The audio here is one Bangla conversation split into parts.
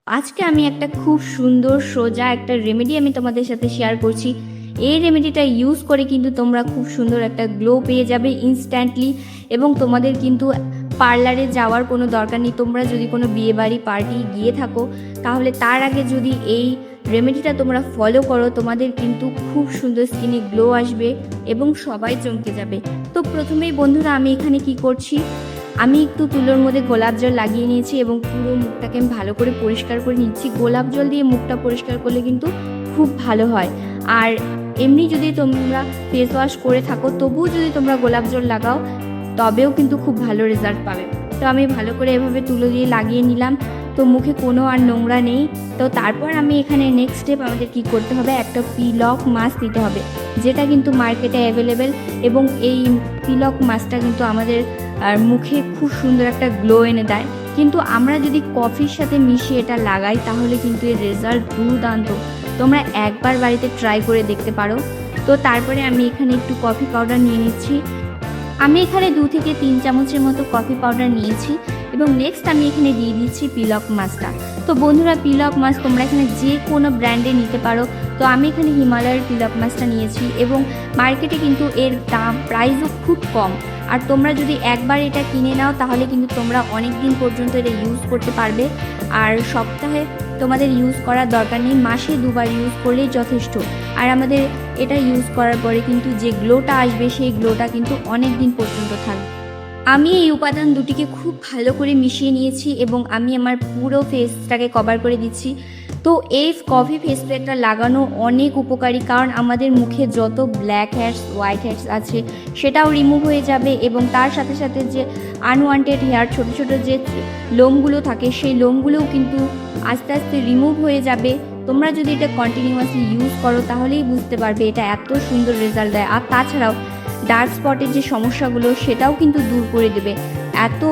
আজকে আমি একটা খুব সুন্দর সোজা একটা রেমেডি আমি তোমাদের সাথে শেয়ার করছি। এই রেমেডিটা ইউজ করে কিন্তু তোমরা খুব সুন্দর একটা গ্লো পেয়ে যাবে ইনস্ট্যান্টলি, এবং তোমাদের কিন্তু পার্লারে যাওয়ার কোনো দরকার নেই। তোমরা যদি কোনো বিয়েবাড়ি পার্টি গিয়ে থাকো, তাহলে তার আগে যদি এই রেমেডিটা তোমরা ফলো করো, তোমাদের কিন্তু খুব সুন্দর স্কিনে গ্লো আসবে এবং সবাই চমকে যাবে। তো প্রথমেই বন্ধুরা, আমি এখানে কি করছি, আমি একটু তুলোর মধ্যে গোলাপ জল লাগিয়ে নিয়েছি এবং পুরো মুখটাকে আমি ভালো করে পরিষ্কার করে নিচ্ছি। গোলাপ জল দিয়ে মুখটা পরিষ্কার করলে কিন্তু খুব ভালো হয়। আর এমনি যদি তোমরা ফেস ওয়াশ করে থাকো, তবুও যদি তোমরা গোলাপ জল লাগাও, তবেও কিন্তু খুব ভালো রেজাল্ট পাবে। তো আমি ভালো করে এভাবে তুলো দিয়ে লাগিয়ে নিলাম। তো মুখে কোনো আর নোংরা নেই। তো তারপর আমি এখানে নেক্সট স্টেপ আমাদের কি করতে হবে, একটা পিলক মাস্ক দিতে হবে, যেটা কিন্তু মার্কেটে অ্যাভেলেবেল। এবং এই পিলক মাস্কটা কিন্তু আমাদের আর মুখে খুব সুন্দর একটা গ্লো এনে দেয়। কিন্তু আমরা যদি কফির সাথে মিশিয়ে এটা লাগাই, তাহলে কিন্তু এর রেজাল্ট দুর্দান্ত। তোমরা একবার বাড়িতে ট্রাই করে দেখতে পারো। তো তারপরে আমি এখানে একটু কফি পাউডার নিয়ে নিচ্ছি। আমি এখানে 2 থেকে 3 চামচের মতো কফি পাউডার নিয়েছি এবং নেক্সট আমি এখানে দিয়ে দিচ্ছি পিলক মাস্কটা। তো বন্ধুরা, পিলক মাস্ক তোমরা এখানে যে কোনো ব্র্যান্ডে নিতে পারো। তো আমি এখানে হিমালয়ের পিলক মাস্কটা নিয়েছি এবং মার্কেটে কিন্তু এর দাম প্রাইসও খুব কম। আর তোমরা যদি একবার এটা কিনে নাও, তাহলে কিন্তু তোমরা অনেক দিন পর্যন্ত এটা ইউজ করতে পারবে। আর সপ্তাহে তোমাদের ইউজ করার দরকার নেই, মাসে 2বার ইউজ করলেই যথেষ্ট। আর আমাদের এটা ইউজ করার পরে কিন্তু যে গ্লোটা আসবে, সেই গ্লোটা কিন্তু অনেক দিন পর্যন্ত থাকবে। আমি এই উপাদান দুটিকে খুব ভালো করে মিশিয়ে নিয়েছি এবং আমি আমার পুরো ফেসটাকে কভার করে দিচ্ছি। তো এই কফি ফেস প্যাকটা লাগানো অনেক উপকারী, কারণ আমাদের মুখে যত ব্ল্যাক হেয়ার্স, হোয়াইট হেয়ার্স আছে, সেটাও রিমুভ হয়ে যাবে। এবং তার সাথে সাথে যে আনওয়ান্টেড হেয়ার, ছোটো ছোটো যে লোমগুলো থাকে, সেই লোমগুলোও কিন্তু আস্তে আস্তে রিমুভ হয়ে যাবে। তোমরা যদি এটা কন্টিনিউয়াসলি ইউজ করো, তাহলেই বুঝতে পারবে এটা এত সুন্দর রেজাল্ট দেয়। আর তাছাড়াও ডার্ক স্পটের যে সমস্যাগুলো, সেটাও কিন্তু দূর করে দেবে। এত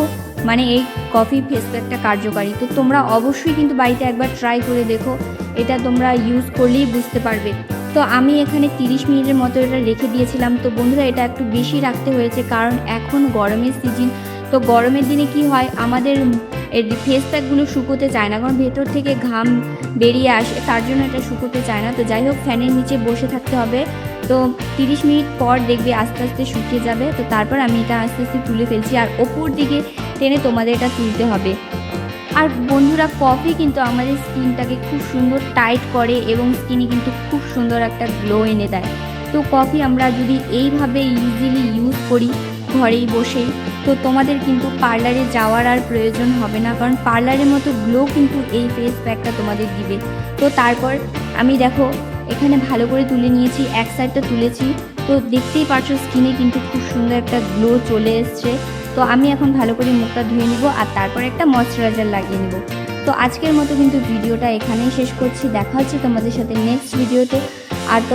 এই কফি ফেস প্যাকটা কার্যকারী। তো তোমরা অবশ্যই কিন্তু বাড়িতে একবার ট্রাই করে দেখো, এটা তোমরা ইউজ করলেই বুঝতে পারবে। তো আমি এখানে 30 মিনিটের মতো এটা রেখে দিয়েছিলাম। তো বন্ধুরা, এটা একটু বেশি রাখতে হয়েছে, কারণ এখন গরমের সিজন। তো গরমের দিনে কি হয়, আমাদের এই ফেস প্যাকগুলো শুকোতে চায় না, কারণ ভেতর থেকে ঘাম বেরিয়ে আসে, তার জন্য এটা শুকোতে চায় না। তো যাই হোক, ফ্যানের নিচে বসে থাকতে হবে। তো 30 মিনিট পর দেখবে আস্তে আস্তে শুকিয়ে যাবে। তো তারপর আমি এটা আস্তে আস্তে তুলে ফেলছি, আর ওপর দিকে টেনে তোমাদের এটা তুলতে হবে। আর বন্ধুরা, কফি কিন্তু আমাদের স্কিনটাকে খুব সুন্দর টাইট করে এবং স্কিনে কিন্তু খুব সুন্দর একটা গ্লো এনে দেয়। তো কফি আমরা যদি এইভাবে ইজিলি ইউজ করি ঘরেই বসেই, তো তোমাদের কিন্তু পার্লারে যাওয়ার আর প্রয়োজন হবে না, কারণ পার্লারের মতো গ্লো কিন্তু এই ফেস প্যাকটা তোমাদের দিবে। তো তারপর আমি দেখো এখানে ভালো করে তুলে নিয়েছি, এক সাইডটা তুলেছি। তো দেখতেই পারছো স্কিনে কিন্তু খুব সুন্দর একটা গ্লো চলে এসছে। তো আমি এখন ভালো করে মুখটা ধুয়ে নিব, আর তারপর একটা ময়শ্চারাইজার লাগিয়ে নেব। তো আজকের মতো কিন্তু ভিডিওটা এখানেই শেষ করছি। দেখা হচ্ছে তোমাদের সাথে নেক্সট ভিডিওতে। আর তো